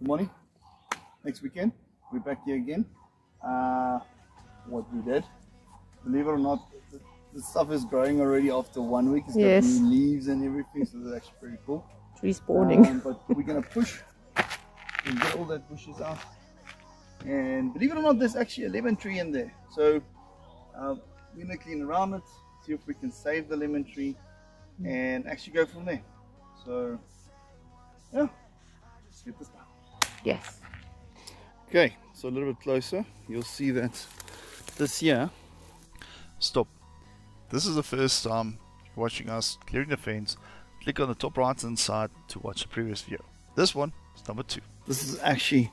Good morning. Next weekend, we're back here again. What we did, believe it or not, the stuff is growing already after 1 week. It's got new leaves and everything, so that's actually pretty cool. Tree spawning. But we're gonna push and get all that bushes out. And believe it or not, there's actually a lemon tree in there. So we're gonna clean around it, see if we can save the lemon tree, and actually go from there. So yeah, let's get this done. Yes. Okay, so a little bit closer, you'll see that this here. Stop. This is the first time you're watching us clearing the fence. Click on the top right hand side to watch the previous video. This one is number 2. This is actually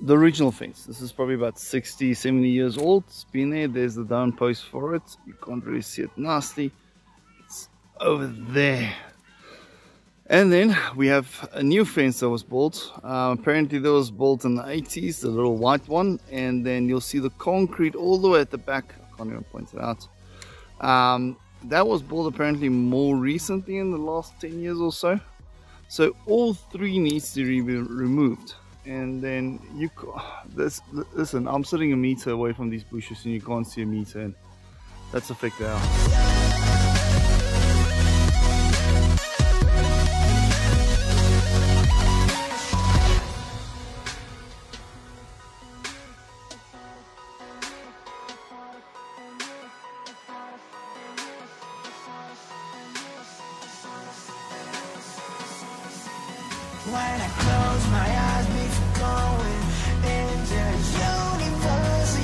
the original fence. This is probably about 60, 70 years old. It's been there. There's the down post for it. You can't really see it nicely. It's over there. And then we have a new fence that was built. Apparently that was built in the 80s, the little white one. And then you'll see the concrete all the way at the back. I can't even point it out. That was built apparently more recently in the last 10 years or so. So all 3 needs to be removed. And then you listen, I'm sitting a meter away from these bushes and you can't see a meter, and that's affected out. When I close my eyes before going into universe,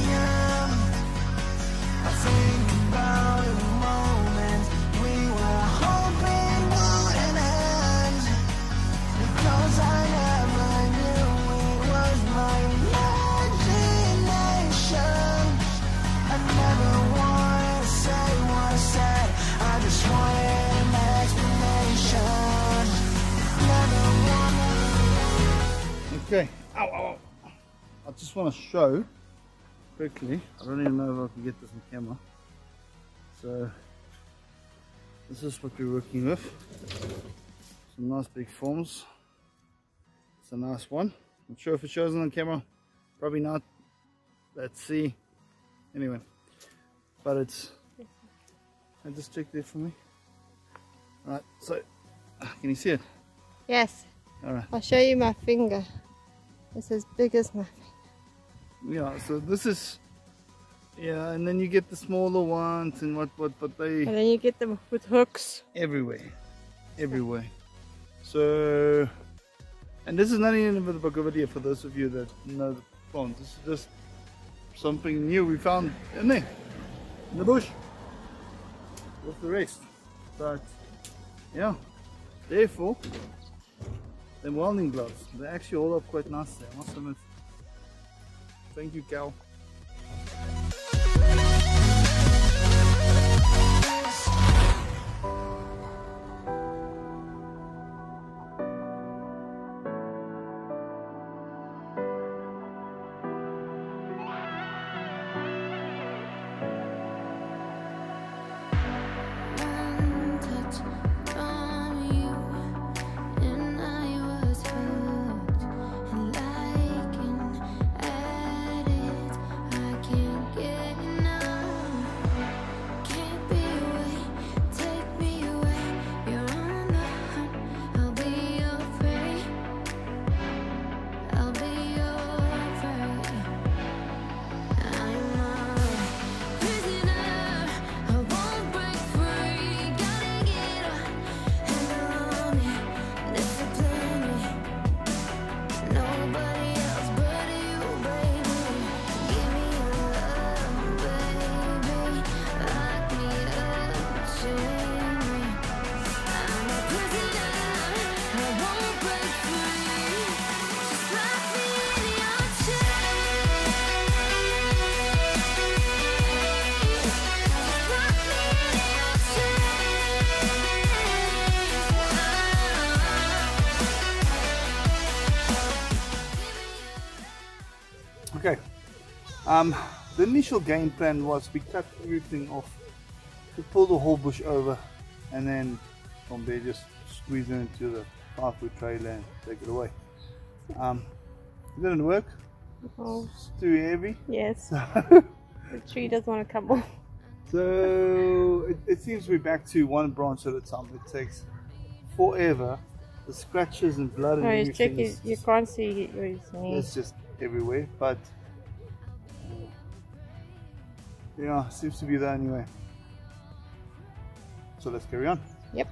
I think about the moment we were hoping wouldn't end, because I never knew it was my imagination. I never wanted to say what I said, I just wanted an explanation. Okay, ow, ow, ow. I just want to show quickly. I don't even know if I can get this on camera. So this is what we're working with. Some nice big forms. It's a nice one. Not sure if it shows on camera. Probably not. Let's see. Anyway, but it's. I just check there for me. All right. So can you see it? Yes. All right. I'll show you my finger. It's as big as my finger. Yeah, so this is, yeah, and then you get the smaller ones and what they... And then you get them with hooks. Everywhere. So, and this is not even a book video for those of you that know the plant. This is just something new we found in there, in the bush, with the rest. But, yeah, therefore, them welding gloves, they actually hold up quite nicely, I must admit. Thank you, Cal. Okay, the initial game plan was we cut everything off to pull the whole bush over, and then from there just squeeze it into the 5-foot trailer and take it away. It didn't work. Oh, It's too heavy. yes. The tree doesn't want to come off. So it seems we're back to one branch at a time. It takes forever. The scratches and blood and No, everything you can't see what he's saying. it's just everywhere. But yeah, seems to be there anyway. So let's carry on. Yep.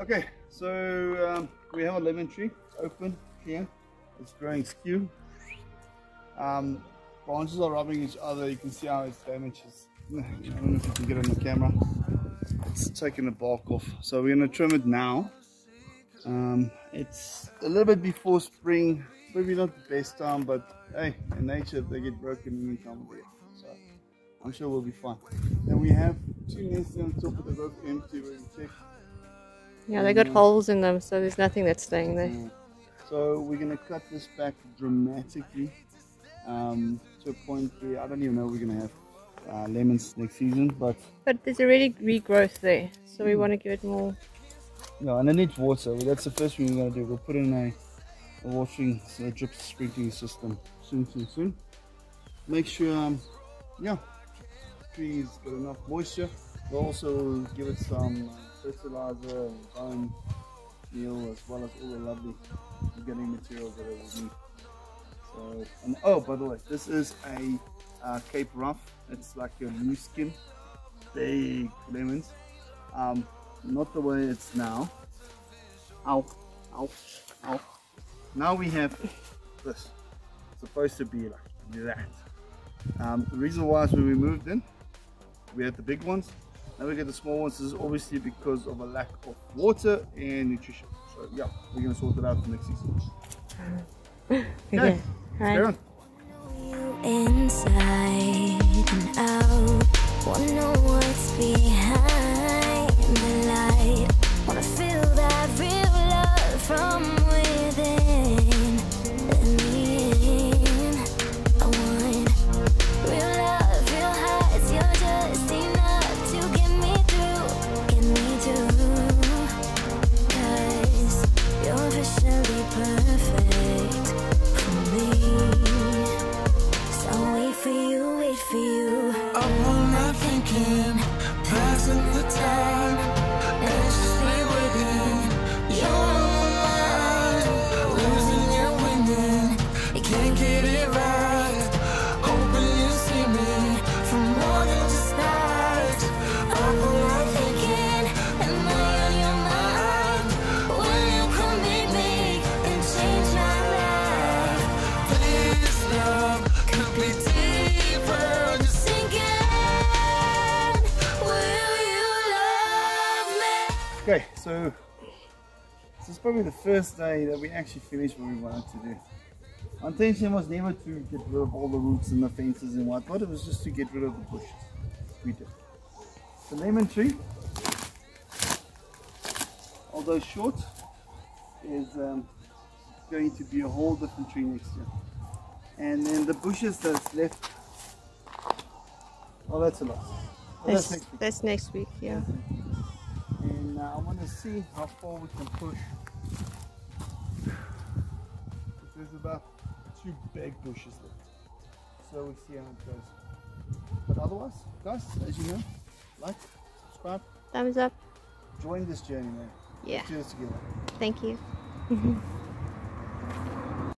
Okay, so we have a lemon tree open here. It's growing skew. Branches are rubbing each other. You can see how it's damaged. I don't know if you can get it on the camera. It's taking the bark off. So we're going to trim it now. It's a little bit before spring. Maybe not the best time, but hey, in nature they get broken any time of the year. So I'm sure we'll be fine. And we have 2 nests on top of the both empty where we check. Yeah, they got holes in them, so there's nothing that's staying there. Yeah. So we're going to cut this back dramatically to a point where I don't even know if we're going to have lemons next season. But there's already regrowth there, so we want to give it more. yeah, and it needs water. Well, that's the first thing we're going to do. We'll put in a watering, so a drip sprinkling system soon. Make sure, yeah, trees got enough moisture. We'll also give it some fertilizer and Bonemeal, as well as all the lovely organic materials that it will need. So, and oh, by the way, this is a Cape Rough. It's like a new skin, big lemons. Not the way it's now. Ow, ow, ow. Now we have this. It's supposed to be like that. The reason why is when we moved in, we had the big ones. Now we get the small ones. This is obviously because of a lack of water and nutrition. So yeah, we're going to sort it out for next season. Okay, carry on. Inside and out, wanna know what's behind the light. Wanna feel that real love from within. Let me in. I want real love, real hearts. You're just enough to get me through. 'Cause you're officially perfect for me. Wait for you. Up all night thinking, passing the time, anxiously waiting. You're mine, losing and winning. You can't get it right. Hoping you see me for more than just nights. Up all night thinking, am I on your mind? Will you come meet me and change my life? This love could be deeper. Okay, so this is probably the first day that we actually finished what we wanted to do. Our intention was never to get rid of all the roots and the fences and whatnot. It was just to get rid of the bushes. We did. The lemon tree, although short, is going to be a whole different tree next year. And then the bushes that's left, oh, that's a lot. Oh, That's next week, yeah. And I want to see how far we can push. There's about 2 big bushes left, so we'll see how it goes. But otherwise, guys, as you know, like, subscribe, Thumbs up. join this journey, man. Yeah. Let's do this together. Thank you.